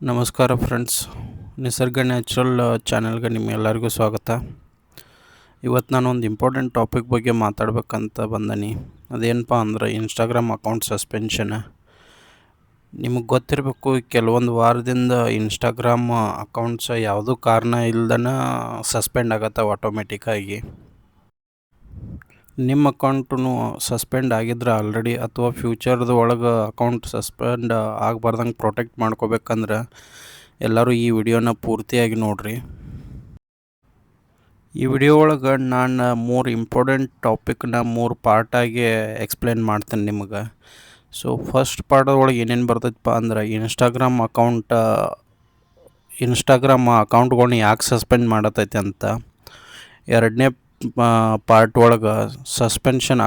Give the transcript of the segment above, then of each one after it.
ನಮಸ್ಕಾರ ಫ್ರೆಂಡ್ಸ್, ನಿಸರ್ಗ ನ್ಯಾಚುರಲ್ ಚಾನೆಲ್ಗೆ ನಿಮ್ಮೆಲ್ಲರಿಗೂ ಸ್ವಾಗತ. ಇವತ್ತು ನಾನು ಒಂದು ಇಂಪಾರ್ಟೆಂಟ್ ಟಾಪಿಕ್ ಬಗ್ಗೆ ಮಾತಾಡ್ಬೇಕಂತ ಬಂದೀನಿ. ಅದೇನಪ್ಪ ಅಂದ್ರೆ ಇನ್ಸ್ಟಾಗ್ರಾಮ್ ಅಕೌಂಟ್ ಸಸ್ಪೆನ್ಷನ್. ನಿಮಗೆ ಗೊತ್ತಿರಬೇಕು, ಕೆಲವೊಂದು ವಾರದಿಂದ ಇನ್ಸ್ಟಾಗ್ರಾಮ್ ಅಕೌಂಟ್ಸ್ ಯಾವುದೂ ಕಾರಣ ಇಲ್ದನ ಸಸ್ಪೆಂಡ್ ಆಗತ್ತವೆ ಆಟೋಮೆಟಿಕ್ಕಾಗಿ. ನಿಮ್ಮ ಅಕೌಂಟು ಸಸ್ಪೆಂಡ್ ಆಗಿದ್ರೆ ಆಲ್ರೆಡಿ, ಅಥವಾ ಫ್ಯೂಚರ್ದು ಒಳಗೆ ಅಕೌಂಟ್ ಸಸ್ಪೆಂಡ್ ಆಗಬಾರ್ದಂಗೆ ಪ್ರೊಟೆಕ್ಟ್ ಮಾಡ್ಕೋಬೇಕಂದ್ರೆ ಎಲ್ಲರೂ ಈ ವಿಡಿಯೋನ ಪೂರ್ತಿಯಾಗಿ ನೋಡಿರಿ. ಈ ವಿಡಿಯೋ ಒಳಗೆ ನಾನು 3 ಇಂಪಾರ್ಟೆಂಟ್ ಟಾಪಿಕ್ನ 3 ಪಾರ್ಟಾಗಿ ಎಕ್ಸ್ಪ್ಲೇನ್ ಮಾಡ್ತೇನೆ ನಿಮಗೆ. ಸೊ ಫಸ್ಟ್ ಪಾರ್ಟ್ ಒಳಗೆ ಏನೇನು ಬರ್ತೈತಪ್ಪ ಅಂದ್ರೆ ಇನ್ಸ್ಟಾಗ್ರಾಮ್ ಅಕೌಂಟ್ಗಳ್ನ ಯಾಕೆ ಸಸ್ಪೆಂಡ್ ಮಾಡತೈತೆ ಅಂತ. ಎರಡನೇ ಪಾರ್ಟ್ ಒಳಗೆ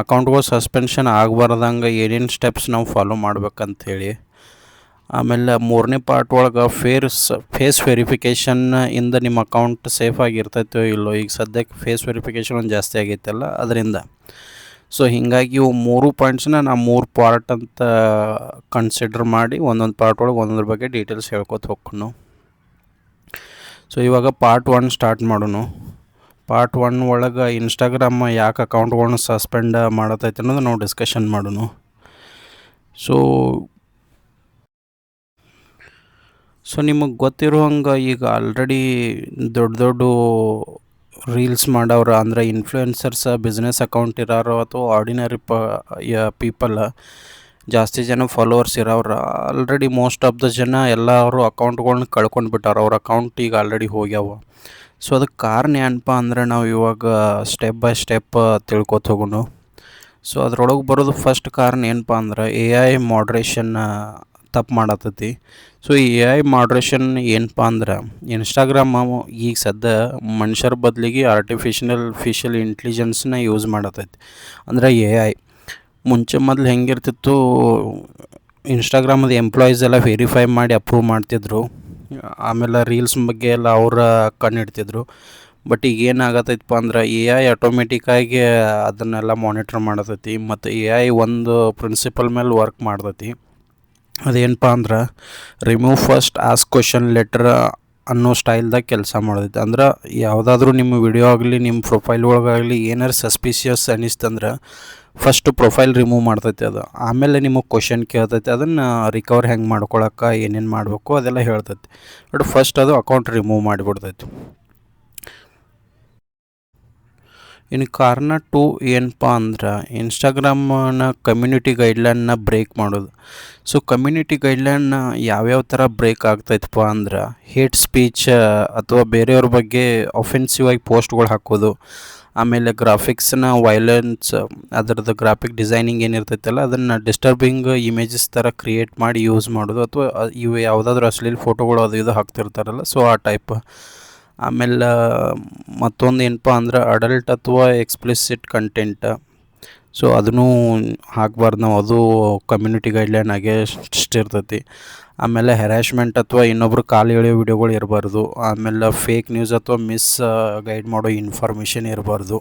ಅಕೌಂಟ್ಗಳು ಸಸ್ಪೆನ್ಷನ್ ಆಗಬಾರ್ದಂಗೆ ಏನೇನು ಸ್ಟೆಪ್ಸ್ ನಾವು ಫಾಲೋ ಮಾಡ್ಬೇಕಂಥೇಳಿ. ಆಮೇಲೆ ಮೂರನೇ ಪಾರ್ಟ್ ಒಳಗೆ ಫೇಸ್ ವೆರಿಫಿಕೇಷನ್ ಇಂದ ನಿಮ್ಮ ಅಕೌಂಟ್ ಸೇಫ್ ಆಗಿರ್ತೈತೋ ಇಲ್ಲೋ. ಈಗ ಸದ್ಯಕ್ಕೆ ಫೇಸ್ ವೆರಿಫಿಕೇಷನ್ ಒಂದು ಜಾಸ್ತಿ ಆಗೈತಲ್ಲ, ಅದರಿಂದ. ಸೊ ಹೀಗಾಗಿ ಇವು 3 ಪಾಯಿಂಟ್ಸ್ನ ನಾನು 3 ಪಾರ್ಟ್ ಅಂತ ಕನ್ಸಿಡರ್ ಮಾಡಿ ಒಂದೊಂದು ಪಾರ್ಟ್ ಒಳಗೆ ಒಂದೊಂದ್ರ ಬಗ್ಗೆ ಡೀಟೇಲ್ಸ್ ಹೇಳ್ಕೊತ ಹೋಗ್ಕೊಂಡು. ಸೊ ಇವಾಗ ಪಾರ್ಟ್ 1 ಸ್ಟಾರ್ಟ್ ಮಾಡೋಣ. ಪಾರ್ಟ್ 1 ಒಳಗೆ ಇನ್ಸ್ಟಾಗ್ರಾಮ್ ಯಾಕೆ ಅಕೌಂಟ್ಗಳನ್ನ ಸಸ್ಪೆಂಡ್ ಮಾಡತೈತೆ ಅನ್ನೋದು ನಾವು ಡಿಸ್ಕಷನ್ ಮಾಡೋಣ. ಸೊ ನಿಮಗೆ ಗೊತ್ತಿರೋ ಹಂಗೆ ಈಗ ಆಲ್ರೆಡಿ ದೊಡ್ಡ ರೀಲ್ಸ್ ಮಾಡೋರು, ಅಂದರೆ ಇನ್ಫ್ಲೂಯೆನ್ಸರ್ಸ್, ಬಿಸ್ನೆಸ್ ಅಕೌಂಟ್ ಇರೋರು ಅಥವಾ ಆರ್ಡಿನರಿ ಪೀಪಲ್, ಜಾಸ್ತಿ ಜನ ಫಾಲೋವರ್ಸ್ ಇರೋರು ಆಲ್ರೆಡಿ ಮೋಸ್ಟ್ ಆಫ್ ದ ಜನ ಎಲ್ಲ ಅವರು ಅಕೌಂಟ್ಗಳ್ನ ಕಳ್ಕೊಂಡು ಬಿಟ್ಟಾರ. ಅವ್ರ ಅಕೌಂಟ್ ಈಗ ಆಲ್ರೆಡಿ ಹೋಗ್ಯಾವ. ಸೊ ಅದಕ್ಕೆ ಕಾರಣ ಏನಪ್ಪ ಅಂದರೆ ನಾವು ಇವಾಗ ಸ್ಟೆಪ್ ಬೈ ಸ್ಟೆಪ್ ತಿಳ್ಕೊತ ಹೋಗೋಣ. ಸೊ ಅದ್ರೊಳಗೆ ಬರೋದು ಫಸ್ಟ್ ಕಾರಣ ಏನಪ್ಪ ಅಂದ್ರೆ AI ಮಾಡ್ರೇಷನ್ ತಪ್ಪು ಮಾಡತ್ತೈತಿ. ಸೊ ಈ AI ಮಾಡ್ರೇಷನ್ ಏನಪ್ಪ ಅಂದ್ರೆ ಇನ್ಸ್ಟಾಗ್ರಾಮ್ ಈಗ ಸದ್ಯ ಮನುಷ್ಯರ ಬದಲಿಗೆ ಆರ್ಟಿಫಿಷಿಯಲ್ ಇಂಟೆಲಿಜೆನ್ಸ್ನ ಯೂಸ್ ಮಾಡತೈತಿ, ಅಂದರೆ AI. ಮೊದಲು ಹೆಂಗಿರ್ತಿತ್ತು, ಇನ್ಸ್ಟಾಗ್ರಾಮದ ಎಂಪ್ಲಾಯೀಸ್ ಎಲ್ಲ ವೆರಿಫೈ ಮಾಡಿ ಅಪ್ರೂವ್ ಮಾಡ್ತಿದ್ರು. ಆಮೇಲೆ ರೀಲ್ಸ್ ಬಗ್ಗೆ ಎಲ್ಲ ಅವರ ಕಣ್ಣಿಡ್ತಿದ್ರು. ಬಟ್ ಈಗ ಏನಾಗತ್ತೈತಪ್ಪ ಅಂದ್ರೆ AI ಆಟೋಮೆಟಿಕ್ಕಾಗಿ ಅದನ್ನೆಲ್ಲ ಮಾನಿಟ್ರ್ ಮಾಡತೈತಿ. ಮತ್ತು AI ಒಂದು ಪ್ರಿನ್ಸಿಪಲ್ ಮೇಲೆ ವರ್ಕ್ ಮಾಡ್ತೈತಿ. ಅದೇನಪ್ಪ ಅಂದ್ರೆ remove first ask question letter ಅನ್ನೋ ಸ್ಟೈಲ್ದಾಗ ಕೆಲಸ ಮಾಡತೈತಿ. ಅಂದ್ರೆ ಯಾವುದಾದ್ರೂ ನಿಮ್ಮ ವಿಡಿಯೋ ಆಗಲಿ ನಿಮ್ಮ ಪ್ರೊಫೈಲ್ ಒಳಗಾಗಲಿ ಏನಾರು ಸಸ್ಪಿಷಿಯಸ್ ಅನ್ನಿಸ್ತಂದ್ರೆ ಫಸ್ಟ್ ಪ್ರೊಫೈಲ್ ರಿಮೂವ್ ಮಾಡ್ತೈತಿ ಅದು. ಆಮೇಲೆ ನಿಮಗೆ ಕ್ವೆಶನ್ ಕೇಳ್ತೈತಿ, ಅದನ್ನು ರಿಕವರ್ ಹೆಂಗೆ ಮಾಡ್ಕೊಳಕ್ಕೆ ಏನೇನು ಮಾಡಬೇಕು ಅದೆಲ್ಲ ಹೇಳ್ತೈತಿ. ಬಟ್ ಫಸ್ಟ್ ಅದು ಅಕೌಂಟ್ ರಿಮೂವ್ ಮಾಡಿಬಿಡ್ತೈತಿ. ಇನ್ನು ಕಾರಣ 2 ಏನಪ್ಪ ಅಂದ್ರೆ ಇನ್ಸ್ಟಾಗ್ರಾಮ್ನ ಕಮ್ಯುನಿಟಿ ಗೈಡ್ಲೈನ್ನ ಬ್ರೇಕ್ ಮಾಡೋದು. ಸೊ ಕಮ್ಯುನಿಟಿ ಗೈಡ್ಲೈನ್ನ ಯಾವ್ಯಾವ ಥರ ಬ್ರೇಕ್ ಆಗ್ತೈತಪ್ಪ ಅಂದ್ರೆ ಹೇಟ್ ಸ್ಪೀಚ್ ಅಥವಾ ಬೇರೆಯವ್ರ ಬಗ್ಗೆ ಅಫೆನ್ಸಿವ್ ಆಗಿ ಪೋಸ್ಟ್ಗಳು ಹಾಕೋದು. ಆಮೇಲೆ ಗ್ರಾಫಿಕ್ಸ್ನ ವೈಲೆನ್ಸ್, ಅದರದ್ದು ಗ್ರಾಫಿಕ್ ಡಿಸೈನಿಂಗ್ ಏನಿರ್ತೈತಲ್ಲ ಅದನ್ನು ಡಿಸ್ಟರ್ಬಿಂಗ್ ಇಮೇಜಸ್ ಥರ ಕ್ರಿಯೇಟ್ ಮಾಡಿ ಯೂಸ್ ಮಾಡೋದು. ಅಥವಾ ಇವು ಯಾವುದಾದ್ರೂ ಅಶ್ಲೀಲ ಫೋಟೋಗಳು ಅದು ಇದು ಹಾಕ್ತಿರ್ತಾರಲ್ಲ, ಸೊ ಆ ಟೈಪ್. ಆಮೇಲೆ ಮತ್ತೊಂದು ಏನಪ್ಪ ಅಂದ್ರೆ ಅಡಲ್ಟ್ ಅಥವಾ ಎಕ್ಸ್ಪ್ಲಿಸಿಟ್ ಕಂಟೆಂಟ್. ಸೊ ಅದನ್ನು ಹಾಕ್ಬಾರ್ದು ನಾವು, ಅದು ಕಮ್ಯುನಿಟಿ ಗೈಡ್ಲೈನ್ ಆಗೇ ಇರ್ತೈತಿ. ಆಮೇಲೆ ಹೆರಾಸ್ಮೆಂಟ್ ಅಥವಾ ಇನ್ನೊಬ್ರು ಕಾಲು ಎಳೆಯೋ ವಿಡಿಯೋಗಳು ಇರಬಾರ್ದು. ಆಮೇಲೆ ಫೇಕ್ ನ್ಯೂಸ್ ಅಥವಾ ಗೈಡ್ ಮಾಡೋ ಇನ್ಫಾರ್ಮೇಷನ್ ಇರಬಾರ್ದು.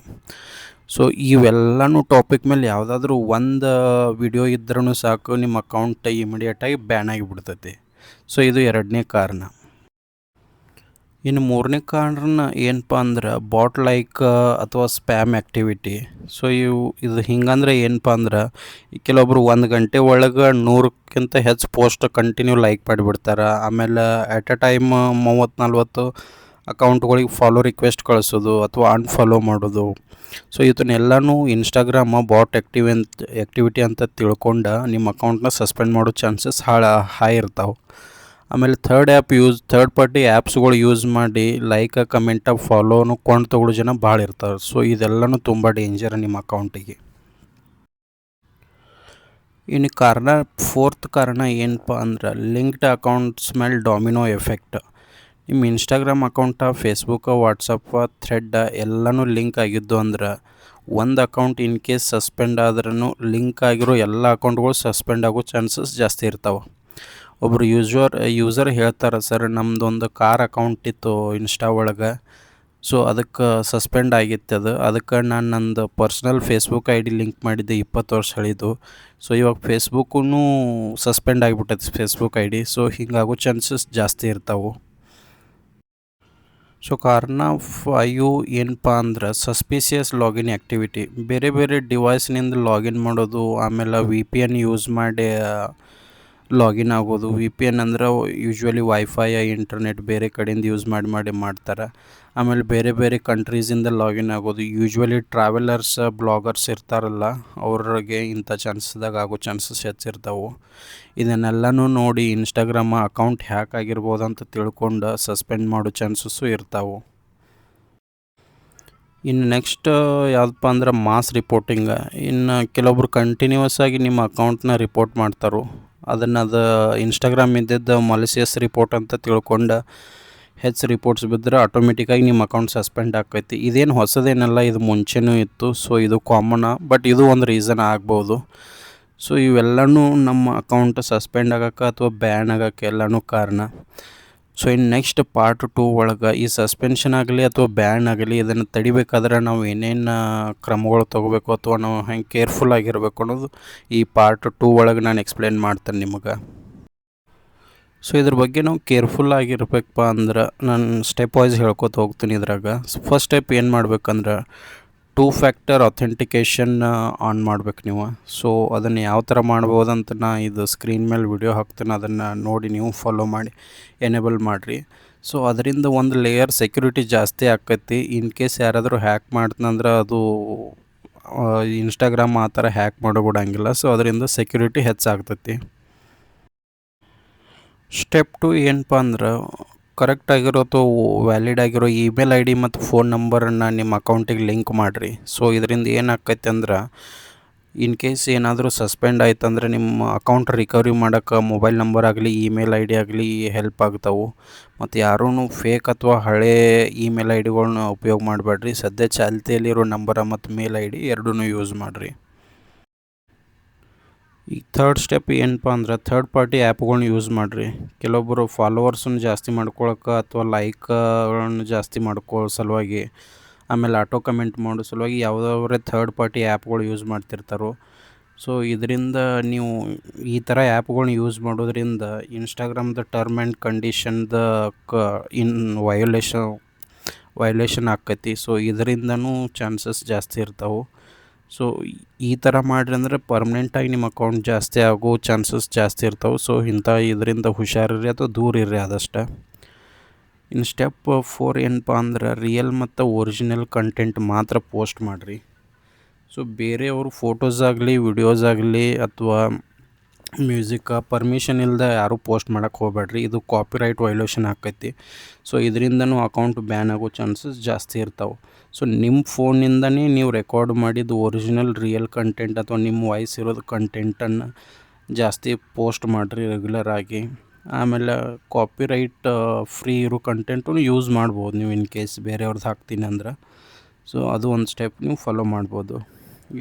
ಸೊ ಇವೆಲ್ಲನೂ ಟಾಪಿಕ್ ಮೇಲೆ ಯಾವುದಾದ್ರೂ ಒಂದು ವಿಡಿಯೋ ಇದ್ರೂ ಸಾಕು, ನಿಮ್ಮ ಅಕೌಂಟ್ ಇಮಿಡಿಯೇಟಾಗಿ ಬ್ಯಾನ್ ಆಗಿಬಿಡ್ತೈತಿ. ಸೊ ಇದು ಎರಡನೇ ಕಾರಣ. ಇನ್ನು ಮೂರನೇ ಕಾರಣ ಏನಪ್ಪ ಅಂದ್ರೆ ಬಾಟ್ ಲೈಕ್ ಅಥವಾ ಸ್ಪ್ಯಾಮ್ ಆ್ಯಕ್ಟಿವಿಟಿ. ಸೊ ಇದು ಹಿಂಗಂದ್ರೆ ಏನಪ್ಪ ಅಂದ್ರೆ ಕೆಲವೊಬ್ರು 1 ಗಂಟೆ ಒಳಗೆ 100ಕ್ಕಿಂತ ಹೆಚ್ಚು ಪೋಸ್ಟ್ ಕಂಟಿನ್ಯೂ ಲೈಕ್ ಮಾಡಿಬಿಡ್ತಾರೆ. ಆಮೇಲೆ ಎಟ್ ಎ ಟೈಮ್ 30-40 ಅಕೌಂಟ್ಗಳಿಗೆ ಫಾಲೋ ರಿಕ್ವೆಸ್ಟ್ ಕಳಿಸೋದು ಅಥವಾ ಅನ್ಫಾಲೋ ಮಾಡೋದು. ಸೊ ಇದನ್ನೆಲ್ಲನೂ ಇನ್ಸ್ಟಾಗ್ರಾಮ್ ಬಾಟ್ ಆ್ಯಕ್ಟಿವಿಟಿ ಅಂತ ತಿಳ್ಕೊಂಡು ನಿಮ್ಮ ಅಕೌಂಟ್ನ ಸಸ್ಪೆಂಡ್ ಮಾಡೋ ಚಾನ್ಸಸ್ ಹೈ ಇರ್ತಾವೆ. ಆಮೇಲೆ ಥರ್ಡ್ ಪಾರ್ಟಿ ಆ್ಯಪ್ಸ್ಗಳು ಯೂಸ್ ಮಾಡಿ ಲೈಕ್, ಕಮೆಂಟ್, ಫಾಲೋನು ಕೊಂಡು ತೊಗೊಳ್ಳೋ ಜನ ಭಾಳ ಇರ್ತಾರೆ. ಸೊ ಇದೆಲ್ಲನೂ ತುಂಬ ಡೇಂಜರ್ ನಿಮ್ಮ ಅಕೌಂಟಿಗೆ. ಇನ್ನು ಫೋರ್ತ್ ಕಾರಣ ಏನಪ್ಪ ಅಂದ್ರೆ ಲಿಂಕ್ಡ್ ಅಕೌಂಟ್ಸ್ ಮೇಲೆ ಡಾಮಿನೋ ಎಫೆಕ್ಟ್. ನಿಮ್ಮ Instagram account, Facebook, WhatsApp, thread ಎಲ್ಲನೂ ಲಿಂಕ್ ಆಗಿದ್ದು ಅಂದ್ರೆ ಒಂದು ಅಕೌಂಟ್ ಇನ್ ಕೇಸ್ ಸಸ್ಪೆಂಡ್ ಆದ್ರೂ ಲಿಂಕ್ ಆಗಿರೋ ಎಲ್ಲ ಅಕೌಂಟ್ಗಳು ಸಸ್ಪೆಂಡ್ ಆಗೋ ಚಾನ್ಸಸ್ ಜಾಸ್ತಿ ಇರ್ತಾವೆ. ಒಬ್ಬರು ಯೂಸರ್ ಹೇಳ್ತಾರೆ, ಸರ್ ನಮ್ಮದೊಂದು ಕಾರ್ ಅಕೌಂಟ್ ಇತ್ತು ಇನ್ಸ್ಟಾ ಒಳಗೆ, ಸೊ ಅದಕ್ಕೆ ಸಸ್ಪೆಂಡ್ ಆಗಿತ್ತು ಅದಕ್ಕೆ ನಾನು ನಂದು personal Facebook I D link ಮಾಡಿದ್ದೆ 20 ವರ್ಷ ಹಳಿದು. ಸೊ ಇವಾಗ ಫೇಸ್ಬುಕ್ಕೂ ಸಸ್ಪೆಂಡ್ ಆಗಿಬಿಟ್ಟೈತಿ ಫೇಸ್ಬುಕ್ ಐ ಡಿ. ಸೊ ಹಿಂಗಾಗೋ ಚಾನ್ಸಸ್ ಜಾಸ್ತಿ ಇರ್ತಾವೆ. ಸೊ ಕಾರಣ 5 ಏನಪ್ಪ ಅಂದ್ರೆ ಸಸ್ಪಿಷಿಯಸ್ ಲಾಗಿನ್ ಆ್ಯಕ್ಟಿವಿಟಿ. ಬೇರೆ ಬೇರೆ ಡಿವೈಸ್ನಿಂದ ಲಾಗಿನ್ ಮಾಡೋದು, ಆಮೇಲೆ ವಿ ಪಿ ಎನ್ ಯೂಸ್ ಮಾಡಿ ಲಾಗಿನ್ ಆಗೋದು. ವಿ ಪಿ ಎನ್ ಅಂದ್ರೆ ಯೂಶ್ವಲಿ ವೈಫೈ ಇಂಟರ್ನೆಟ್ ಬೇರೆ ಕಡೆಯಿಂದ ಯೂಸ್ ಮಾಡಿ ಮಾಡ್ತಾರೆ. ಆಮೇಲೆ ಬೇರೆ ಬೇರೆ ಕಂಟ್ರೀಸಿಂದ ಲಾಗಿನ್ ಆಗೋದು. ಯೂಶ್ವಲಿ ಟ್ರಾವೆಲರ್ಸ್ ಬ್ಲಾಗರ್ಸ್ ಇರ್ತಾರಲ್ಲ, ಅವ್ರಿಗೆ ಇಂಥ ಚಾನ್ಸಸ್ದಾಗ ಆಗೋ ಚಾನ್ಸಸ್ ಹೆಚ್ಚಿರ್ತಾವೆ. ಇದನ್ನೆಲ್ಲನೂ ನೋಡಿ ಇನ್ಸ್ಟಾಗ್ರಾಮ್ ಅಕೌಂಟ್ ಹ್ಯಾಕ್ ಆಗಿರ್ಬೋದು ಅಂತ ತಿಳ್ಕೊಂಡು ಸಸ್ಪೆಂಡ್ ಮಾಡೋ ಚಾನ್ಸಸ್ಸು ಇರ್ತಾವೆ. ಇನ್ನು ನೆಕ್ಸ್ಟ್ ಯಾವುದಪ್ಪ ಅಂದ್ರೆ ಮಾಸ್ ರಿಪೋರ್ಟಿಂಗ್. ಇನ್ನು ಕೆಲವೊಬ್ರು ಕಂಟಿನ್ಯೂಸ್ ಆಗಿ ನಿಮ್ಮ ಅಕೌಂಟ್ನ ರಿಪೋರ್ಟ್ ಮಾಡ್ತಾರೆ. ಅದು ಇನ್ಸ್ಟಾಗ್ರಾಮ್ ಇದ್ದಿದ್ದು ಮಾಲಿಸಿಯಸ್ ರಿಪೋರ್ಟ್ ಅಂತ ತಿಳ್ಕೊಂಡು ಹೆಚ್ಚು ರಿಪೋರ್ಟ್ಸ್ ಬಿದ್ದರೆ ಆಟೋಮೆಟಿಕ್ಕಾಗಿ ನಿಮ್ಮ ಅಕೌಂಟ್ ಸಸ್ಪೆಂಡ್ ಆಕೈತಿ. ಇದೇನು ಹೊಸದೇನಲ್ಲ, ಇದು ಮುಂಚೆನೂ ಇತ್ತು. ಸೊ ಇದು ಕಾಮನ, ಬಟ್ ಇದು ಒಂದು ರೀಸನ್ ಆಗ್ಬೋದು. ಸೊ ಇವೆಲ್ಲನೂ ನಮ್ಮ ಅಕೌಂಟ್ ಸಸ್ಪೆಂಡ್ ಆಗೋಕ್ಕೆ ಅಥವಾ ಬ್ಯಾನ್ ಆಗೋಕ್ಕೆ ಎಲ್ಲನೂ ಕಾರಣ. ಸೊ ಇನ್ನು ನೆಕ್ಸ್ಟ್ ಪಾರ್ಟ್ 2 ಒಳಗೆ ಈ ಸಸ್ಪೆನ್ಷನ್ ಆಗಲಿ ಅಥವಾ ಬ್ಯಾನ್ ಆಗಲಿ ಇದನ್ನು ತಡಿಬೇಕಾದ್ರೆ ನಾವು ಏನೇನು ಕ್ರಮಗಳು ತೊಗೋಬೇಕು ಅಥವಾ ನಾವು ಹೆಂಗೆ ಕೇರ್ಫುಲ್ ಆಗಿರಬೇಕು ಅನ್ನೋದು ಈ ಪಾರ್ಟ್ 2 ಒಳಗೆ ನಾನು ಎಕ್ಸ್ಪ್ಲೇನ್ ಮಾಡ್ತೇನೆ ನಿಮಗೆ. ಸೊ ಇದ್ರ ಬಗ್ಗೆ ನಾವು ಕೇರ್ಫುಲ್ ಆಗಿರ್ಬೇಕಪ್ಪ ಅಂದ್ರೆ ನಾನು ಸ್ಟೆಪ್ ವೈಸ್ ಹೇಳ್ಕೊತ ಹೋಗ್ತೀನಿ. ಇದ್ರಾಗ ಫಸ್ಟ್ ಸ್ಟೆಪ್ ಏನು ಮಾಡ್ಬೇಕಂದ್ರೆ 2 ಫ್ಯಾಕ್ಟರ್ ಅಥೆಂಟಿಕೇಷನ್ ಆನ್ ಮಾಡ್ಬೇಕು ನೀವು. ಸೊ ಅದನ್ನು ಯಾವ ಥರ ಮಾಡ್ಬೋದಂತ ಇದು ಸ್ಕ್ರೀನ್ ಮೇಲೆ ವಿಡಿಯೋ ಹಾಕ್ತೀನಿ, ಅದನ್ನು ನೋಡಿ ನೀವು ಫಾಲೋ ಮಾಡಿ ಎನೇಬಲ್ ಮಾಡಿರಿ. ಸೊ ಅದರಿಂದ ಒಂದು ಲೇಯರ್ ಸೆಕ್ಯೂರಿಟಿ ಜಾಸ್ತಿ ಆಕೈತಿ. ಇನ್ ಕೇಸ್ ಯಾರಾದರೂ ಹ್ಯಾಕ್ ಮಾಡ್ತಂದ್ರೆ ಅದು ಇನ್ಸ್ಟಾಗ್ರಾಮ್ ಆ ಥರ ಹ್ಯಾಕ್ ಮಾಡೋಬಿಡಂಗಿಲ್ಲ. ಸೊ ಅದರಿಂದ ಸೆಕ್ಯೂರಿಟಿ ಹೆಚ್ಚಾಗ್ತೈತಿ. ಸ್ಟೆಪ್ 2 ಏನಪ್ಪ ಅಂದ್ರೆ ಕರೆಕ್ಟಾಗಿರೋ ಅಥವಾ ವ್ಯಾಲಿಡ್ ಆಗಿರೋ ಇಮೇಲ್ ಐ ಡಿ ಮತ್ತು ಫೋನ್ ನಂಬರನ್ನು ನಿಮ್ಮ ಅಕೌಂಟಿಗೆ ಲಿಂಕ್ ಮಾಡಿರಿ. ಸೊ ಇದರಿಂದ ಏನಾಕೈತೆ ಅಂದ್ರೆ ಇನ್ ಕೇಸ್ ಏನಾದರೂ ಸಸ್ಪೆಂಡ್ ಆಯ್ತಂದ್ರೆ ನಿಮ್ಮ ಅಕೌಂಟ್ ರಿಕವರಿ ಮಾಡೋಕ್ಕೆ ಮೊಬೈಲ್ ನಂಬರ್ ಆಗಲಿ ಇಮೇಲ್ ಐ ಡಿ ಆಗಲಿ ಹೆಲ್ಪ್ ಆಗ್ತಾವೆ. ಮತ್ತು ಯಾರೂ ಫೇಕ್ ಅಥವಾ ಹಳೇ ಇಮೇಲ್ ಐ ಡಿಗಳ್ನ ಉಪಯೋಗ ಮಾಡಬೇಡ್ರಿ. ಸದ್ಯ ಚಾಲ್ತಿಯಲ್ಲಿರೋ ನಂಬರ ಮತ್ತು ಮೇಲ್ ಐ ಡಿ ಎರಡೂ ಯೂಸ್ ಮಾಡಿರಿ. ಈಗ ಥರ್ಡ್ ಸ್ಟೆಪ್ ಏನಪ್ಪ ಅಂದ್ರೆ ಥರ್ಡ್ ಪಾರ್ಟಿ ಆ್ಯಪ್ಗಳ್ನ ಯೂಸ್ ಮಾಡಿರಿ. ಕೆಲವೊಬ್ಬರು ಫಾಲೋವರ್ಸನ್ನು ಜಾಸ್ತಿ ಮಾಡ್ಕೊಳಕ್ಕೆ ಅಥವಾ ಲೈಕ್ಗಳನ್ನು ಜಾಸ್ತಿ ಮಾಡ್ಕೊಳ್ಳೋ ಸಲುವಾಗಿ, ಆಮೇಲೆ ಆಟೋ ಕಮೆಂಟ್ ಮಾಡೋ ಸಲುವಾಗಿ ಯಾವುದಾವ್ರೆ ಥರ್ಡ್ ಪಾರ್ಟಿ ಆ್ಯಪ್ಗಳು ಯೂಸ್ ಮಾಡ್ತಿರ್ತಾರೋ. ಸೊ ಇದರಿಂದ ನೀವು ಈ ಥರ ಆ್ಯಪ್ಗಳ್ನ ಯೂಸ್ ಮಾಡೋದ್ರಿಂದ ಇನ್ಸ್ಟಾಗ್ರಾಮ್ದ ಟರ್ಮ್ ಆ್ಯಂಡ್ ಕಂಡೀಷನ್ದ ವೈಲೇಷನ್ ಆಕ್ಕೈತಿ. ಸೊ ಇದರಿಂದನೂ ಚಾನ್ಸಸ್ ಜಾಸ್ತಿ ಇರ್ತಾವೆ. ಸೊ ಈ ಥರ ಮಾಡಿರಿ ಅಂದ್ರೆ ಪರ್ಮನೆಂಟಾಗಿ ನಿಮ್ಮ ಅಕೌಂಟ್ ಜಾಸ್ತಿ ಆಗೋ ಚಾನ್ಸಸ್ ಜಾಸ್ತಿ ಇರ್ತಾವೆ. ಸೊ ಇದರಿಂದ ಹುಷಾರಿರಿ ಅಥವಾ ದೂರ ಇರ್ರಿ ಆದಷ್ಟು. ಇನ್ನು ಸ್ಟೆಪ್ 4 ಏನಪ್ಪ ಅಂದ್ರೆ ರಿಯಲ್ ಮತ್ತು ಒರಿಜಿನಲ್ ಕಂಟೆಂಟ್ ಮಾತ್ರ ಪೋಸ್ಟ್ ಮಾಡಿರಿ. ಸೊ ಬೇರೆಯವರು ಫೋಟೋಸ್ ಆಗಲಿ ವಿಡಿಯೋಸ್ ಆಗಲಿ ಅಥವಾ ಮ್ಯೂಸಿಕ್ ಪರ್ಮಿಷನ್ ಇಲ್ಲದೆ ಯಾರೂ ಪೋಸ್ಟ್ ಮಾಡೋಕ್ಕೆ ಹೋಗ್ಬೇಡ್ರಿ. ಇದು ಕಾಪಿರೈಟ್ ವೈಲೇಷನ್ ಆಕೈತಿ. ಸೊ ಇದರಿಂದನೂ ಅಕೌಂಟ್ ಬ್ಯಾನ್ ಆಗೋ ಚಾನ್ಸಸ್ ಜಾಸ್ತಿ ಇರ್ತಾವೆ. ಸೊ ನಿಮ್ಮ ಫೋನಿಂದನೇ ನೀವು ರೆಕಾರ್ಡ್ ಮಾಡಿದ್ದು ಒರಿಜಿನಲ್ ರಿಯಲ್ ಕಂಟೆಂಟ್ ಅಥವಾ ನಿಮ್ಮ ವಾಯ್ಸ್ ಇರೋದು ಕಂಟೆಂಟನ್ನು ಜಾಸ್ತಿ ಪೋಸ್ಟ್ ಮಾಡಿರಿ ರೆಗ್ಯುಲರ್ ಆಗಿ. ಆಮೇಲೆ ಕಾಪಿರೈಟ್ ಫ್ರೀ ಇರೋ ಕಂಟೆಂಟು ಯೂಸ್ ಮಾಡ್ಬೋದು ನೀವು ಇನ್ ಕೇಸ್ ಬೇರೆಯವ್ರದ್ದು ಹಾಕ್ತೀನಿ ಅಂದ್ರೆ. ಸೊ ಅದು ಒಂದು ಸ್ಟೆಪ್ ನೀವು ಫಾಲೋ ಮಾಡ್ಬೋದು.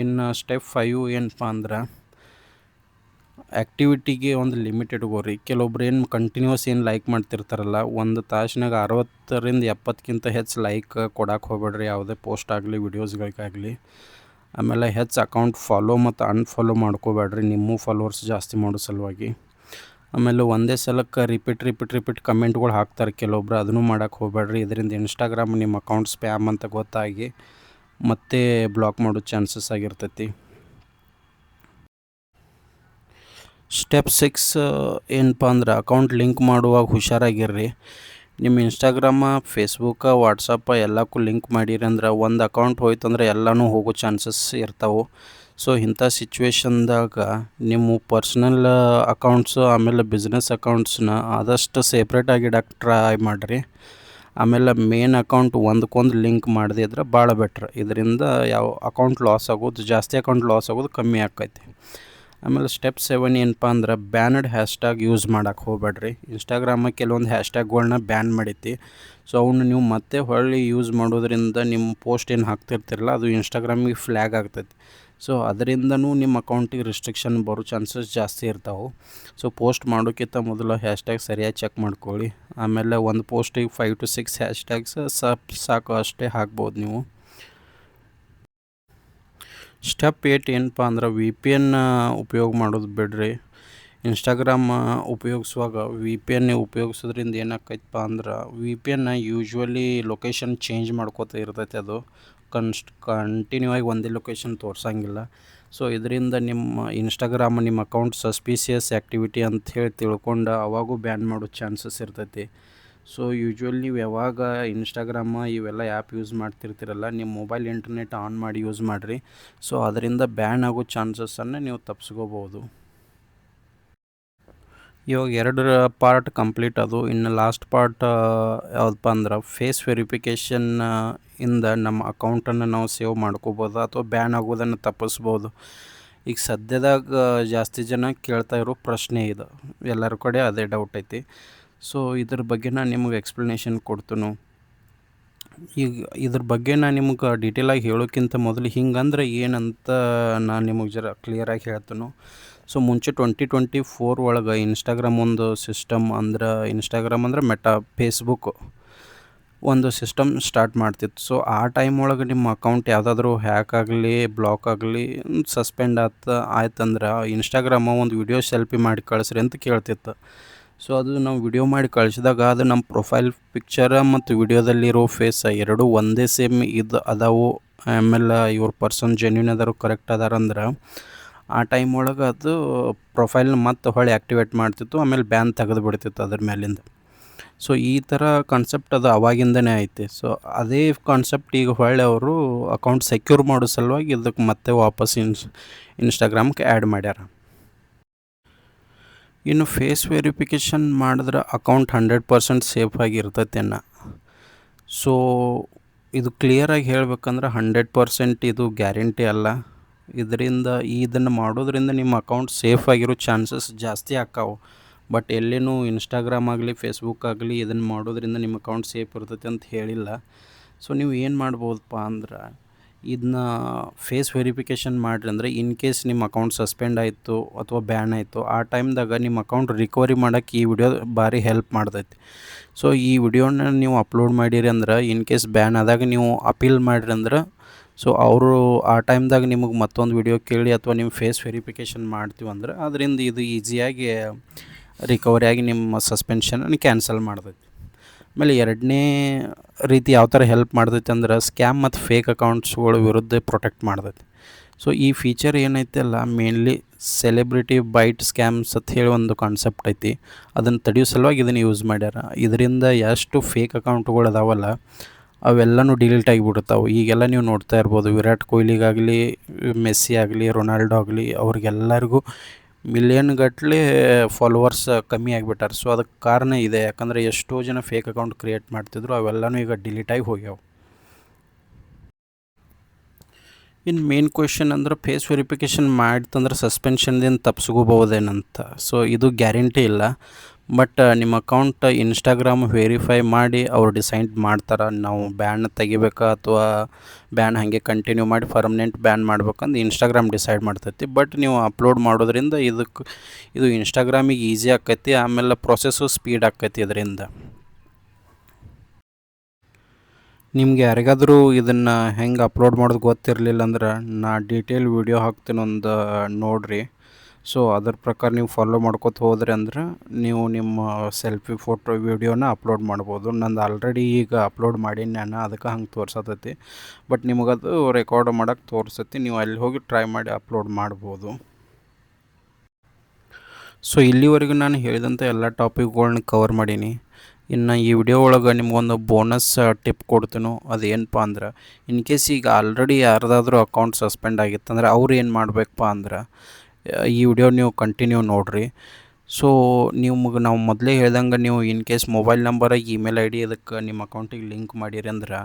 ಇನ್ನು ಸ್ಟೆಪ್ 5 ಏನಪ್ಪ ಅಂದ್ರೆ ಆ್ಯಕ್ಟಿವಿಟಿಗೆ ಒಂದು ಲಿಮಿಟ್ ಇಟ್ಕೋರಿ. ಕೆಲವೊಬ್ರು ಏನು ಕಂಟಿನ್ಯೂಸ್ ಏನು ಲೈಕ್ ಮಾಡ್ತಿರ್ತಾರಲ್ಲ, ಒಂದು ತಾಸಿನಾಗ 60ರಿಂದ 70ಕ್ಕಿಂತ ಹೆಚ್ಚು ಲೈಕ್ ಕೊಡಕ್ಕೆ ಹೋಗ್ಬೇಡ್ರಿ ಯಾವುದೇ ಪೋಸ್ಟ್ ಆಗಲಿ ವಿಡಿಯೋಸ್ಗಳಿಗಾಗಲಿ. ಆಮೇಲೆ ಹೆಚ್ಚು ಅಕೌಂಟ್ ಫಾಲೋ ಮತ್ತು ಅನ್ಫಾಲೋ ಮಾಡ್ಕೋಬೇಡ್ರಿ ನಿಮ್ಮ ಫಾಲೋವರ್ಸ್ ಜಾಸ್ತಿ ಮಾಡೋ ಸಲುವಾಗಿ. ಆಮೇಲೆ ಒಂದೇ ಸಲಕ್ಕೆ ರಿಪೀಟ್ ಕಮೆಂಟ್ಗಳು ಹಾಕ್ತಾರೆ ಕೆಲವೊಬ್ರು, ಅದನ್ನು ಮಾಡೋಕ್ಕೆ ಹೋಗ್ಬೇಡ್ರಿ. ಇದರಿಂದ ಇನ್ಸ್ಟಾಗ್ರಾಮ್ ನಿಮ್ಮ ಅಕೌಂಟ್ ಸ್ಪ್ಯಾಮ್ ಅಂತ ಗೊತ್ತಾಗಿ ಮತ್ತೆ ಬ್ಲಾಕ್ ಮಾಡೋ ಚಾನ್ಸಸ್ ಆಗಿರ್ತೈತಿ. ಸ್ಟೆಪ್ 6 ಏನಪ್ಪ ಅಂದ್ರೆ ಅಕೌಂಟ್ ಲಿಂಕ್ ಮಾಡುವಾಗ ಹುಷಾರಾಗಿರ್ರಿ. ನಿಮ್ಮ ಇನ್ಸ್ಟಾಗ್ರಾಮ ಫೇಸ್ಬುಕ್ಕ ವಾಟ್ಸಪ್ಪ ಎಲ್ಲಕ್ಕೂ ಲಿಂಕ್ ಮಾಡಿರಿ ಅಂದ್ರೆ ಒಂದು ಅಕೌಂಟ್ ಹೋಯ್ತಂದ್ರೆ ಎಲ್ಲನೂ ಹೋಗೋ ಚಾನ್ಸಸ್ ಇರ್ತಾವೆ. ಸೊ ಇಂಥ ಸಿಚುವೇಶನ್ದಾಗ ನಿಮ್ಮ ಪರ್ಸ್ನಲ್ ಅಕೌಂಟ್ಸು ಆಮೇಲೆ ಬಿಸ್ನೆಸ್ ಅಕೌಂಟ್ಸನ್ನ ಆದಷ್ಟು ಸೆಪ್ರೇಟಾಗಿ ಇಡಕ್ಕೆ ಟ್ರೈ ಮಾಡಿರಿ. ಆಮೇಲೆ ಮೇನ್ ಅಕೌಂಟ್ ಒಂದಕ್ಕೊಂದು ಲಿಂಕ್ ಮಾಡದೇ ಇದ್ರೆ ಭಾಳ ಬೆಟ್ರ್. ಇದರಿಂದ ಯಾವ ಅಕೌಂಟ್ ಲಾಸ್ ಆಗೋದು ಜಾಸ್ತಿ, ಅಕೌಂಟ್ ಲಾಸ್ ಆಗೋದು ಕಮ್ಮಿ ಆಕೈತಿ. ಆಮೇಲೆ ಸ್ಟೆಪ್ 7 ಏನಪ್ಪ ಅಂದ್ರೆ ಬ್ಯಾನಡ್ ಹ್ಯಾಶ್ಟ್ಯಾಗ್ ಯೂಸ್ ಮಾಡೋಕ್ಕೆ ಹೋಗ್ಬೇಡ್ರಿ. ಇನ್ಸ್ಟಾಗ್ರಾಮ ಕೆಲವೊಂದು ಹ್ಯಾಶ್ಟ್ಯಾಗ್ಗಳ್ನ ಬ್ಯಾನ್ ಮಾಡೈತಿ. ಸೊ ಅವನ್ನ ನೀವು ಮತ್ತೆ ಹೊಳ್ಳಿ ಯೂಸ್ ಮಾಡೋದ್ರಿಂದ ನಿಮ್ಮ ಪೋಸ್ಟ್ ಏನು ಹಾಕ್ತಿರ್ತಿರಲ್ಲ ಅದು ಇನ್ಸ್ಟಾಗ್ರಾಮಿಗೆ ಫ್ಲ್ಯಾಗ್ ಆಗ್ತೈತಿ. ಸೊ ಅದರಿಂದನೂ ನಿಮ್ಮ ಅಕೌಂಟಿಗೆ ರಿಸ್ಟ್ರಿಕ್ಷನ್ ಬರೋ ಚಾನ್ಸಸ್ ಜಾಸ್ತಿ ಇರ್ತಾವೆ. ಸೊ ಪೋಸ್ಟ್ ಮಾಡೋಕ್ಕಿಂತ ಮೊದಲು ಹ್ಯಾಶ್ಟ್ಯಾಗ್ ಸರಿಯಾಗಿ ಚೆಕ್ ಮಾಡ್ಕೊಳ್ಳಿ. ಆಮೇಲೆ ಒಂದು ಪೋಸ್ಟಿಗೆ 5 to 6 ಹ್ಯಾಶ್ಟ್ಯಾಗ್ಸ್ ಸಾಕು, ಅಷ್ಟೇ ಹಾಕ್ಬೋದು ನೀವು. ಸ್ಟೆಪ್ 8 ಏನಪ್ಪ ಅಂದ್ರೆ ವಿ ಪಿ ಎನ್ ಉಪಯೋಗ ಮಾಡೋದು ಬಿಡ್ರಿ. ಇನ್ಸ್ಟಾಗ್ರಾಮ್ ಉಪಯೋಗಿಸುವಾಗ ವಿ ಪಿ ಎನ್ ಉಪಯೋಗಿಸೋದ್ರಿಂದ ಏನಾಕೈತಪ್ಪ ಅಂದ್ರೆ V P N usually location change ಮಾಡ್ಕೋತ ಇರ್ತೈತೆ. ಅದು ಕಂಟಿನ್ಯೂ ಆಗಿ ಒಂದೇ ಲೊಕೇಶನ್ ತೋರಿಸಂಗಿಲ್ಲ. ಸೊ ಇದರಿಂದ ನಿಮ್ಮ ಇನ್ಸ್ಟಾಗ್ರಾಮ್ ನಿಮ್ಮ ಅಕೌಂಟ್ ಸಸ್ಪಿಷಿಯಸ್ ಆ್ಯಕ್ಟಿವಿಟಿ ಅಂಥೇಳಿ ತಿಳ್ಕೊಂಡು ಅವಾಗೂ ಬ್ಯಾನ್ ಮಾಡೋ ಚಾನ್ಸಸ್ ಇರ್ತೈತಿ. ಸೊ ಯೂಶ್ವಲಿ ನೀವು ಯಾವಾಗ ಇನ್ಸ್ಟಾಗ್ರಾಮ ಇವೆಲ್ಲ ಆ್ಯಪ್ ಯೂಸ್ ಮಾಡ್ತಿರ್ತೀರಲ್ಲ, ನಿಮ್ಮ ಮೊಬೈಲ್ ಇಂಟರ್ನೆಟ್ ಆನ್ ಮಾಡಿ ಯೂಸ್ ಮಾಡಿರಿ. ಸೊ ಅದರಿಂದ ಬ್ಯಾನ್ ಆಗೋ ಚಾನ್ಸಸ್ಸನ್ನು ನೀವು ತಪ್ಪಿಸ್ಕೋಬೋದು. ಇವಾಗ 2 ಪಾರ್ಟ್ ಕಂಪ್ಲೀಟ್ ಅದು. ಇನ್ನು ಲಾಸ್ಟ್ ಪಾರ್ಟ್ ಯಾವುದಪ್ಪ ಅಂದ್ರೆ ಫೇಸ್ ವೆರಿಫಿಕೇಷನ್ ಇಂದ ನಮ್ಮ ಅಕೌಂಟನ್ನು ನಾವು ಸೇವ್ ಮಾಡ್ಕೋಬೋದು ಅಥವಾ ಬ್ಯಾನ್ ಆಗೋದನ್ನು ತಪ್ಪಿಸ್ಬೋದು. ಈಗ ಸದ್ಯದಾಗ ಜಾಸ್ತಿ ಜನ ಕೇಳ್ತಾ ಇರೋ ಪ್ರಶ್ನೆ ಇದು, ಎಲ್ಲರ ಕಡೆ ಅದೇ ಡೌಟ್ ಐತಿ. ಸೊ ಇದ್ರ ಬಗ್ಗೆ ನಾನು ನಿಮಗೆ ಎಕ್ಸ್ಪ್ಲನೇಷನ್ ಕೊಡ್ತೀನಿ. ಈಗ ಇದ್ರ ಬಗ್ಗೆ ನಾನು ನಿಮ್ಗೆ ಡೀಟೇಲಾಗಿ ಹೇಳೋಕ್ಕಿಂತ ಮೊದಲು ಹಿಂಗಂದ್ರೆ ಏನಂತ ನಾನು ನಿಮಗೆ ಜರ ಕ್ಲಿಯರಾಗಿ ಹೇಳ್ತೀನಿ. ಸೊ ಮುಂಚೆ 2024 ಒಳಗೆ ಇನ್ಸ್ಟಾಗ್ರಾಮ್ ಒಂದು ಸಿಸ್ಟಮ್ ಅಂದ್ರೆ ಇನ್ಸ್ಟಾಗ್ರಾಮ್ ಅಂದ್ರೆ ಮೆಟಾ ಫೇಸ್ಬುಕ್ ಒಂದು ಸಿಸ್ಟಮ್ ಸ್ಟಾರ್ಟ್ ಮಾಡ್ತಿತ್ತು. ಸೊ ಆ ಟೈಮ್ ಒಳಗೆ ನಿಮ್ಮ ಅಕೌಂಟ್ ಯಾವುದಾದ್ರೂ ಹ್ಯಾಕ್ ಆಗಲಿ ಬ್ಲಾಕ್ ಆಗಲಿ ಸಸ್ಪೆಂಡ್ ಆಯ್ತಂದ್ರೆ ಇನ್ಸ್ಟಾಗ್ರಾಮ ಒಂದು ವಿಡಿಯೋ ಸೆಲ್ಫಿ ಮಾಡಿ ಕಳಿಸ್ರಿ ಅಂತ ಕೇಳ್ತಿತ್ತು. ಸೊ ಅದು ನಾವು ವಿಡಿಯೋ ಮಾಡಿ ಕಳಿಸಿದಾಗ ಅದು ನಮ್ಮ ಪ್ರೊಫೈಲ್ ಪಿಕ್ಚರ ಮತ್ತು ವಿಡಿಯೋದಲ್ಲಿರೋ ಫೇಸ್ ಎರಡೂ ಒಂದೇ ಸೇಮ್ ಇದು ಅದಾವು. ಆಮೇಲೆ ಇವ್ರ ಪರ್ಸನ್ ಜೆನ್ಯೂನ್ ಅದಾರು, ಕರೆಕ್ಟ್ ಅದಾರಂದ್ರೆ ಆ ಟೈಮ್ ಒಳಗೆ ಅದು ಪ್ರೊಫೈಲ್ನ ಮತ್ತೆ ಹೊಳ್ಳಿ ಆ್ಯಕ್ಟಿವೇಟ್ ಮಾಡ್ತಿತ್ತು. ಆಮೇಲೆ ಬ್ಯಾನ್ ತೆಗೆದು ಬಿಡ್ತಿತ್ತು ಅದ್ರ ಮೇಲಿಂದ. ಸೊ ಈ ಥರ ಕಾನ್ಸೆಪ್ಟ್ ಅದು ಅವಾಗಿಂದನೇ ಐತೆ. ಸೊ ಅದೇ ಕಾನ್ಸೆಪ್ಟ್ ಈಗ ಹೊಳ್ಳಿ ಅವರು ಅಕೌಂಟ್ ಸೆಕ್ಯೂರ್ ಮಾಡೋ ಸಲುವಾಗಿ ಇದಕ್ಕೆ ಮತ್ತೆ ವಾಪಸ್ ಇನ್ಸ್ಟಾಗ್ರಾಮ್ಗೆ ಆ್ಯಡ್ ಮಾಡ್ಯಾರ. ಇನ್ನು ಫೇಸ್ ವೆರಿಫಿಕೇಷನ್ ಮಾಡಿದ್ರೆ ಅಕೌಂಟ್ 100% ಸೇಫ್ ಆಗಿರ್ತೈತೇನ? ಸೊ ಇದು ಕ್ಲಿಯರಾಗಿ ಹೇಳ್ಬೇಕಂದ್ರೆ 100% ಇದು ಗ್ಯಾರಂಟಿ ಅಲ್ಲ. ಇದನ್ನು ಮಾಡೋದ್ರಿಂದ ನಿಮ್ಮ ಅಕೌಂಟ್ ಸೇಫ್ ಆಗಿರೋ ಚಾನ್ಸಸ್ ಜಾಸ್ತಿ ಆಕ್ಕಾವು. ಬಟ್ ಎಲ್ಲಿನೂ ಇನ್ಸ್ಟಾಗ್ರಾಮ್ ಆಗಲಿ ಫೇಸ್ಬುಕ್ ಆಗಲಿ ಇದನ್ನು ಮಾಡೋದ್ರಿಂದ ನಿಮ್ಮ ಅಕೌಂಟ್ ಸೇಫ್ ಇರ್ತೈತೆ ಅಂತ ಹೇಳಿಲ್ಲ. ಸೊ ನೀವು ಏನು ಮಾಡ್ಬೋದಪ್ಪ ಅಂದ್ರೆ ಇದನ್ನ ಫೇಸ್ ವೆರಿಫಿಕೇಷನ್ ಮಾಡಿರಿ. ಅಂದರೆ ಇನ್ ಕೇಸ್ ನಿಮ್ಮ ಅಕೌಂಟ್ ಸಸ್ಪೆಂಡ್ ಆಯಿತು ಅಥವಾ ಬ್ಯಾನ್ ಆಯಿತು, ಆ ಟೈಮ್ದಾಗ ನಿಮ್ಮ ಅಕೌಂಟ್ ರಿಕವರಿ ಮಾಡೋಕ್ಕೆ ಈ ವಿಡಿಯೋ ಭಾರಿ ಹೆಲ್ಪ್ ಮಾಡ್ತೈತಿ. ಸೊ ಈ ವಿಡಿಯೋನ ನೀವು ಅಪ್ಲೋಡ್ ಮಾಡಿರಿ ಅಂದ್ರೆ ಇನ್ ಕೇಸ್ ಬ್ಯಾನ್ ಆದಾಗ ನೀವು ಅಪೀಲ್ ಮಾಡಿರಿ ಅಂದ್ರೆ ಸೊ ಅವರು ಆ ಟೈಮ್ದಾಗ ನಿಮಗೆ ಮತ್ತೊಂದು ವಿಡಿಯೋ ಕೇಳಿ ಅಥವಾ ನಿಮ್ಮ ಫೇಸ್ ವೆರಿಫಿಕೇಷನ್ ಮಾಡ್ತೀವಿ ಅಂದ್ರೆ ಅದರಿಂದ ಇದು ಈಸಿಯಾಗಿ ರಿಕವರಿ ಆಗಿ ನಿಮ್ಮ ಸಸ್ಪೆನ್ಷನನ್ನು ಕ್ಯಾನ್ಸಲ್ ಮಾಡ್ತೈತಿ. ಆಮೇಲೆ ಎರಡನೇ ರೀತಿ ಯಾವ ಥರ ಹೆಲ್ಪ್ ಮಾಡ್ತೈತೆ ಅಂದ್ರೆ ಸ್ಕ್ಯಾಮ್ ಮತ್ತು ಫೇಕ್ ಅಕೌಂಟ್ಸ್ಗಳ ವಿರುದ್ಧ ಪ್ರೊಟೆಕ್ಟ್ ಮಾಡ್ತೈತಿ. ಸೊ ಈ ಫೀಚರ್ ಏನೈತೆ ಅಲ್ಲ, ಮೇನ್ಲಿ ಸೆಲೆಬ್ರಿಟಿ ಬೈಟ್ ಸ್ಕ್ಯಾಮ್ಸ್ ಅಂತ ಹೇಳಿ ಒಂದು ಕಾನ್ಸೆಪ್ಟ್ ಐತಿ. ಅದನ್ನು ತಡೆಯೋ ಸಲುವಾಗಿ ಇದನ್ನು ಯೂಸ್ ಮಾಡ್ಯಾರ. ಇದರಿಂದ ಎಷ್ಟು ಫೇಕ್ ಅಕೌಂಟ್ಗಳು ಅದಾವಲ್ಲ ಅವೆಲ್ಲನೂ ಡಿಲೀಟ್ ಆಗಿಬಿಡ್ತಾವೆ. ಈಗೆಲ್ಲ ನೀವು ನೋಡ್ತಾ ಇರ್ಬೋದು, ವಿರಾಟ್ ಕೊಹ್ಲಿಗಾಗಲಿ ಮೆಸ್ಸಿ ಆಗಲಿ ರೊನಾಲ್ಡೋ ಆಗಲಿ ಅವ್ರಿಗೆಲ್ಲರಿಗೂ ಮಿಲಿಯನ್ ಗಟ್ಟಲೆ ಫಾಲೋವರ್ಸ್ ಕಮ್ಮಿ ಆಗಿಬಿಟ್ಟಾರೆ. ಸೊ ಅದಕ್ಕೆ ಕಾರಣ ಇದೆ, ಯಾಕಂದರೆ ಎಷ್ಟೋ ಜನ ಫೇಕ್ ಅಕೌಂಟ್ ಕ್ರಿಯೇಟ್ ಮಾಡ್ತಿದ್ರು, ಅವೆಲ್ಲನೂ ಈಗ ಡಿಲೀಟ್ ಆಗಿ ಹೋಗ್ಯಾವ. ಇನ್ನು ಮೇನ್ ಕ್ವೆಶನ್ ಅಂದ್ರೆ ಫೇಸ್ ವೆರಿಫಿಕೇಷನ್ ಮಾಡ್ತಂದ್ರೆ ಸಸ್ಪೆನ್ಷನ್ದಿಂದ ತಪ್ಪಿಸ್ಕೋಬೋದೇನಂತ. ಸೊ ಇದು ಗ್ಯಾರಂಟಿ ಇಲ್ಲ. ಬಟ್ ನಿಮ್ಮ ಅಕೌಂಟ್ ಇನ್ಸ್ಟಾಗ್ರಾಮ್ ವೆರಿಫೈ ಮಾಡಿ ಅವ್ರು ಡಿಸೈಡ್ ಮಾಡ್ತಾರೆ ನಾವು ಬ್ಯಾನ್ ತೆಗಿಬೇಕಾ ಅಥವಾ ಬ್ಯಾನ್ ಹಾಗೆ ಕಂಟಿನ್ಯೂ ಮಾಡಿ ಪರ್ಮನೆಂಟ್ ಬ್ಯಾನ್ ಮಾಡ್ಬೇಕಂದು ಇನ್ಸ್ಟಾಗ್ರಾಮ್ ಡಿಸೈಡ್ ಮಾಡ್ತೈತಿ. ಬಟ್ ನೀವು ಅಪ್ಲೋಡ್ ಮಾಡೋದ್ರಿಂದ ಇದು ಇನ್ಸ್ಟಾಗ್ರಾಮಿಗೆ ಈಸಿ ಆಕೈತಿ. ಆಮೇಲೆ ಪ್ರೊಸೆಸ್ಸು ಸ್ಪೀಡ್ ಆಕೈತಿ. ಇದರಿಂದ ನಿಮ್ಗೆ ಯಾರಿಗಾದರೂ ಇದನ್ನು ಹೆಂಗೆ ಅಪ್ಲೋಡ್ ಮಾಡೋದು ಗೊತ್ತಿರಲಿಲ್ಲ ಅಂದ್ರೆ ನಾ ಡೀಟೇಲ್ ವಿಡಿಯೋ ಹಾಕ್ತೀನಿ, ಒಂದು ನೋಡಿರಿ. ಸೊ ಅದ್ರ ಪ್ರಕಾರ ನೀವು ಫಾಲೋ ಮಾಡ್ಕೊತ ಹೋದ್ರಿ ಅಂದ್ರೆ ನೀವು ನಿಮ್ಮ ಸೆಲ್ಫಿ ಫೋಟೋ ವಿಡಿಯೋನ ಅಪ್ಲೋಡ್ ಮಾಡ್ಬೋದು. ನಂದು ಆಲ್ರೆಡಿ ಈಗ ಅಪ್ಲೋಡ್ ಮಾಡೀನಿ ನಾನು, ಅದಕ್ಕೆ ಹಂಗೆ ತೋರ್ಸತೈತಿ. ಬಟ್ ನಿಮಗದು ರೆಕಾರ್ಡ್ ಮಾಡೋಕ್ಕೆ ತೋರಿಸೈತಿ, ನೀವು ಅಲ್ಲಿ ಹೋಗಿ ಟ್ರೈ ಮಾಡಿ ಅಪ್ಲೋಡ್ ಮಾಡ್ಬೋದು. ಸೊ ಇಲ್ಲಿವರೆಗೂ ನಾನು ಹೇಳಿದಂಥ ಎಲ್ಲ ಟಾಪಿಕ್ಗಳ್ನ ಕವರ್ ಮಾಡೀನಿ. ಇನ್ನು ಈ ವಿಡಿಯೋ ಒಳಗೆ ನಿಮ್ಗೊಂದು ಬೋನಸ್ ಟಿಪ್ ಕೊಡ್ತೀನೋ, ಅದೇನಪ್ಪ ಅಂದ್ರೆ ಇನ್ ಕೇಸ್ ಈಗ ಆಲ್ರೆಡಿ ಯಾರ್ದಾದ್ರೂ ಅಕೌಂಟ್ ಸಸ್ಪೆಂಡ್ ಆಗಿತ್ತಂದ್ರೆ ಅವ್ರು ಏನು ಮಾಡಬೇಕಪ್ಪ ಅಂದ್ರೆ ಈ ವಿಡಿಯೋ ನೀವು ಕಂಟಿನ್ಯೂ ನೋಡಿರಿ. ಸೊ ನಾವು ಮೊದಲೇ ಹೇಳ್ದಂಗೆ ನೀವು in case mobile number email I D ಅದಕ್ಕೆ ನಿಮ್ಮ ಅಕೌಂಟಿಗೆ ಲಿಂಕ್ ಮಾಡಿರಿ ಅಂದ್ರೆ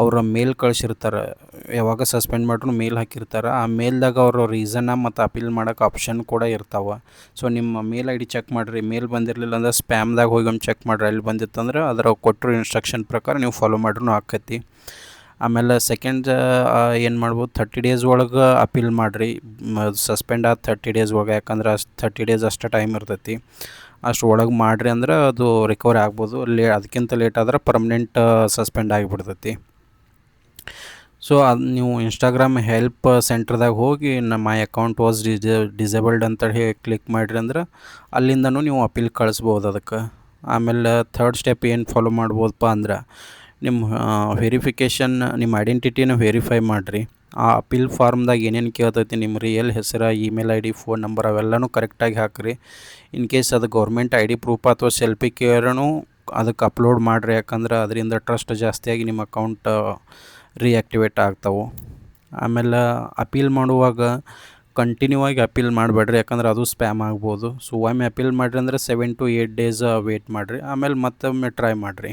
ಅವರ ಮೇಲ್ ಕಳಿಸಿರ್ತಾರೆ. ಯಾವಾಗ ಸಸ್ಪೆಂಡ್ ಮಾಡ್ರು ಮೇಲ್ ಹಾಕಿರ್ತಾರೆ. ಆ ಮೇಲ್ದಾಗ ಅವರು ರೀಸನ್ನ ಮತ್ತು ಅಪೀಲ್ ಮಾಡೋಕೆ ಆಪ್ಷನ್ ಕೂಡ ಇರ್ತಾವೆ. ಸೊ ನಿಮ್ಮ ಮೇಲ್ ಐ ಡಿ ಚೆಕ್ ಮಾಡಿರಿ. ಮೇಲ್ ಬಂದಿರಲಿಲ್ಲ ಅಂದ್ರೆ ಸ್ಪ್ಯಾಮ್ದಾಗ ಹೋಗಿ ಒಮ್ಮೆ ಚೆಕ್ ಮಾಡಿರಿ. ಅಲ್ಲಿ ಬಂದಿತ್ತಂದ್ರೆ ಅದರ ಕೊಟ್ಟಿರೋ ಇನ್ಸ್ಟ್ರಕ್ಷನ್ ಪ್ರಕಾರ ನೀವು ಫಾಲೋ ಮಾಡ್ರೂ ಆಕೈತಿ. ಆಮೇಲೆ ಸೆಕೆಂಡ್ ಏನು ಮಾಡ್ಬೋದು 30 ಡೇಸ್ ಒಳಗೆ ಅಪೀಲ್ ಮಾಡಿರಿ. ಸಸ್ಪೆಂಡ್ ಆದ 30 ಡೇಸ್ ಒಳಗೆ, ಯಾಕಂದ್ರೆ ಅಷ್ಟು 30 ಡೇಸ್ ಅಷ್ಟು ಟೈಮ್ ಇರ್ತೈತಿ. ಅಷ್ಟು ಒಳಗೆ ಮಾಡಿರಿ ಅಂದ್ರೆ ಅದು ರಿಕವರಿ ಆಗ್ಬೋದು. ಅದಕ್ಕಿಂತ ಲೇಟ್ ಆದ್ರೆ ಪರ್ಮನೆಂಟ್ ಸಸ್ಪೆಂಡ್ ಆಗಿಬಿಡ್ತೈತಿ. ಸೊ ಅದು ನೀವು ಇನ್ಸ್ಟಾಗ್ರಾಮ್ ಹೆಲ್ಪ್ ಸೆಂಟ್ರ್ದಾಗ ಹೋಗಿ ಮೈ ಅಕೌಂಟ್ ವಾಸ್ ಡಿಸೇಬಲ್ಡ್ ಅಂತ ಹೇಳಿ ಕ್ಲಿಕ್ ಮಾಡಿರಿ ಅಂದ್ರೆ ಅಲ್ಲಿಂದನೂ ನೀವು ಅಪೀಲ್ ಕಳಿಸ್ಬೋದು ಅದಕ್ಕೆ. ಆಮೇಲೆ ಥರ್ಡ್ ಸ್ಟೆಪ್ ಏನು ಫಾಲೋ ಮಾಡ್ಬೋದಪ್ಪ ಅಂದ್ರೆ ನಿಮ್ಮ ವೆರಿಫಿಕೇಷನ್, ನಿಮ್ಮ ಐಡೆಂಟಿಟಿನ ವೆರಿಫೈ ಮಾಡಿರಿ. ಆ ಅಪೀಲ್ ಫಾರ್ಮ್ದಾಗ ಏನೇನು ಕೇಳ್ತೈತಿ, ನಿಮ್ಮ ರಿಯಲ್ ಹೆಸರು, email I D, phone number ಅವೆಲ್ಲನೂ ಕರೆಕ್ಟಾಗಿ ಹಾಕಿರಿ. ಇನ್ ಕೇಸ್ ಅದು ಗೌರ್ಮೆಂಟ್ ಐ ಡಿ ಪ್ರೂಫ್ ಅಥವಾ ಸೆಲ್ಫಿ ಕೇರನು ಅದಕ್ಕೆ ಅಪ್ಲೋಡ್ ಮಾಡಿರಿ. ಯಾಕಂದ್ರೆ ಅದರಿಂದ ಟ್ರಸ್ಟ್ ಜಾಸ್ತಿಯಾಗಿ ನಿಮ್ಮ ಅಕೌಂಟ್ ರಿಯಾಕ್ಟಿವೇಟ್ ಆಗ್ತಾವೆ. ಆಮೇಲೆ ಅಪೀಲ್ ಮಾಡುವಾಗ ಕಂಟಿನ್ಯೂ ಆಗಿ ಅಪೀಲ್ ಮಾಡಬೇಡ್ರಿ, ಯಾಕಂದ್ರೆ ಅದು ಸ್ಪ್ಯಾಮ್ ಆಗ್ಬೋದು. ಸೊ ಒಮ್ಮೆ ಅಪೀಲ್ ಮಾಡಿರಿ ಅಂದರೆ 7 to 8 ಡೇಸ್ ವೇಟ್ ಮಾಡಿರಿ, ಆಮೇಲೆ ಮತ್ತೊಮ್ಮೆ ಟ್ರೈ ಮಾಡಿರಿ.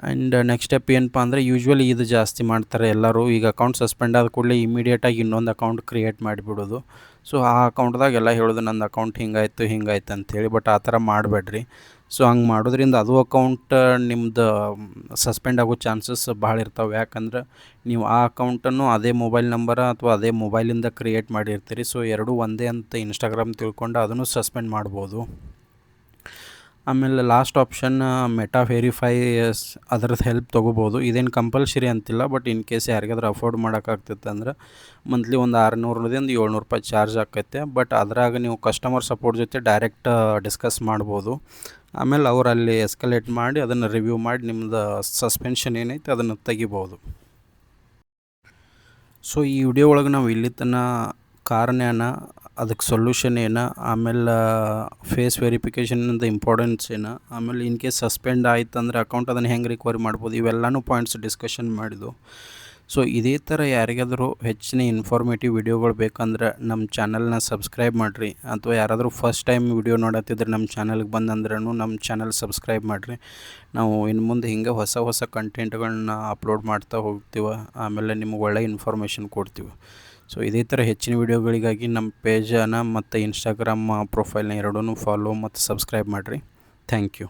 ಆ್ಯಂಡ್ ನೆಕ್ಸ್ಟ್ ಸ್ಟೆಪ್ ಏನಪ್ಪ ಅಂದರೆ ಯೂಶ್ವಲಿ ಇದು ಜಾಸ್ತಿ ಮಾಡ್ತಾರೆ ಎಲ್ಲರೂ. ಈಗ ಅಕೌಂಟ್ ಸಸ್ಪೆಂಡ್ ಆದ ಕೂಡಲೇ ಇಮಿಡಿಯೇಟಾಗಿ ಇನ್ನೊಂದು ಅಕೌಂಟ್ ಕ್ರಿಯೇಟ್ ಮಾಡಿಬಿಡೋದು. ಸೊ ಆ ಅಕೌಂಟ್ದಾಗ ಎಲ್ಲ ಹೇಳೋದು ನಂದು ಅಕೌಂಟ್ ಹಿಂಗಾಯ್ತು ಅಂಥೇಳಿ. ಬಟ್ ಆ ಥರ ಮಾಡಬೇಡ್ರಿ. ಸೊ ಹಂಗೆ ಮಾಡೋದ್ರಿಂದ ಅದು ಅಕೌಂಟ್ ನಿಮ್ದು ಸಸ್ಪೆಂಡ್ ಆಗೋ ಚಾನ್ಸಸ್ ಭಾಳ ಇರ್ತಾವೆ. ಯಾಕಂದ್ರೆ ನೀವು ಆ ಅಕೌಂಟನ್ನು ಅದೇ ಮೊಬೈಲ್ ನಂಬರ ಅಥವಾ ಅದೇ ಮೊಬೈಲಿಂದ ಕ್ರಿಯೇಟ್ ಮಾಡಿರ್ತೀರಿ. ಸೊ ಎರಡೂ ಒಂದೇ ಅಂತ ಇನ್ಸ್ಟಾಗ್ರಾಮ್ ತಿಳ್ಕೊಂಡು ಅದನ್ನು ಸಸ್ಪೆಂಡ್ ಮಾಡ್ಬೋದು. ಆಮೇಲೆ ಲಾಸ್ಟ್ ಆಪ್ಷನ್ ಮೆಟಾ ವೆರಿಫೈ, ಅದ್ರದ್ದು ಹೆಲ್ಪ್ ತೊಗೋಬೋದು. ಇದೇನು ಕಂಪಲ್ಸರಿ ಅಂತಿಲ್ಲ, ಬಟ್ ಇನ್ ಕೇಸ್ ಯಾರಿಗಾದ್ರೂ ಅಫೋರ್ಡ್ ಮಾಡೋಕ್ಕಾಗ್ತೈತೆ ಅಂದ್ರೆ ಮಂತ್ಲಿ ಒಂದು 600ರಿಂದ 700 ರೂಪಾಯಿ ಚಾರ್ಜ್ ಆಕೈತೆ. ಬಟ್ ಅದ್ರಾಗ ನೀವು ಕಸ್ಟಮರ್ ಸಪೋರ್ಟ್ ಜೊತೆ ಡೈರೆಕ್ಟ್ ಡಿಸ್ಕಸ್ ಮಾಡ್ಬೋದು. ಆಮೇಲೆ ಅವ್ರು ಅಲ್ಲಿ ಎಸ್ಕಲೇಟ್ ಮಾಡಿ ಅದನ್ನು ರಿವ್ಯೂ ಮಾಡಿ ನಿಮ್ಮದು ಸಸ್ಪೆನ್ಷನ್ ಏನೈತೆ ಅದನ್ನು ತೆಗಿಬೋದು. ಸೊ ಈ ವಿಡಿಯೋ ಒಳಗೆ ನಾವು ಇಲ್ಲಿ ತನಕ ಕಾರಣ ಏನು, ಅದಕ್ಕೆ ಸೊಲ್ಯೂಷನ್ ಏನು, ಆಮೇಲೆ ಫೇಸ್ ವೆರಿಫಿಕೇಷನಿಂದ ಇಂಪಾರ್ಟೆನ್ಸ್ ಏನು, ಆಮೇಲೆ ಇನ್ ಕೇಸ್ ಸಸ್ಪೆಂಡ್ ಆಯ್ತು ಅಂದರೆ ಅಕೌಂಟ್ ಅದನ್ನು ಹೆಂಗೆ ರಿಕವರಿ ಮಾಡ್ಬೋದು, ಇವೆಲ್ಲನೂ ಪಾಯಿಂಟ್ಸ್ ಡಿಸ್ಕಷನ್ ಮಾಡಿದ್ದು. ಸೊ ಇದೇ ಥರ ಯಾರಿಗಾದರೂ ಹೆಚ್ಚಿನ ಇನ್ಫಾರ್ಮೇಟಿವ್ ವಿಡಿಯೋಗಳು ಬೇಕಂದ್ರೆ ನಮ್ಮ ಚಾನಲ್ನ ಸಬ್ಸ್ಕ್ರೈಬ್ ಮಾಡಿರಿ. ಅಥವಾ ಯಾರಾದರೂ ಫಸ್ಟ್ ಟೈಮ್ ವಿಡಿಯೋ ನೋಡತ್ತಿದ್ರೆ ನಮ್ಮ ಚಾನಲ್ಗೆ ಬಂದಂದ್ರೂ ನಮ್ಮ ಚಾನಲ್ ಸಬ್ಸ್ಕ್ರೈಬ್ ಮಾಡಿರಿ. ನಾವು ಇನ್ನು ಮುಂದೆ ಹಿಂಗೆ ಹೊಸ ಕಂಟೆಂಟ್ಗಳನ್ನ ಅಪ್ಲೋಡ್ ಮಾಡ್ತಾ ಹೋಗ್ತೀವಿ. ಆಮೇಲೆ ನಿಮ್ಗೆ ಒಳ್ಳೆ ಇನ್ಫಾರ್ಮೇಷನ್ ಕೊಡ್ತೀವಿ. ಸೊ ಇದೇ ಥರ ಹೆಚ್ಚಿನ ವಿಡಿಯೋಗಳಿಗಾಗಿ ನಮ್ಮ ಪೇಜನ್ನು ಮತ್ತು ಇನ್ಸ್ಟಾಗ್ರಾಮ್ ಪ್ರೊಫೈಲ್ನ ಎರಡೂ ಫಾಲೋ ಮತ್ತು ಸಬ್ಸ್ಕ್ರೈಬ್ ಮಾಡಿರಿ. Thank you.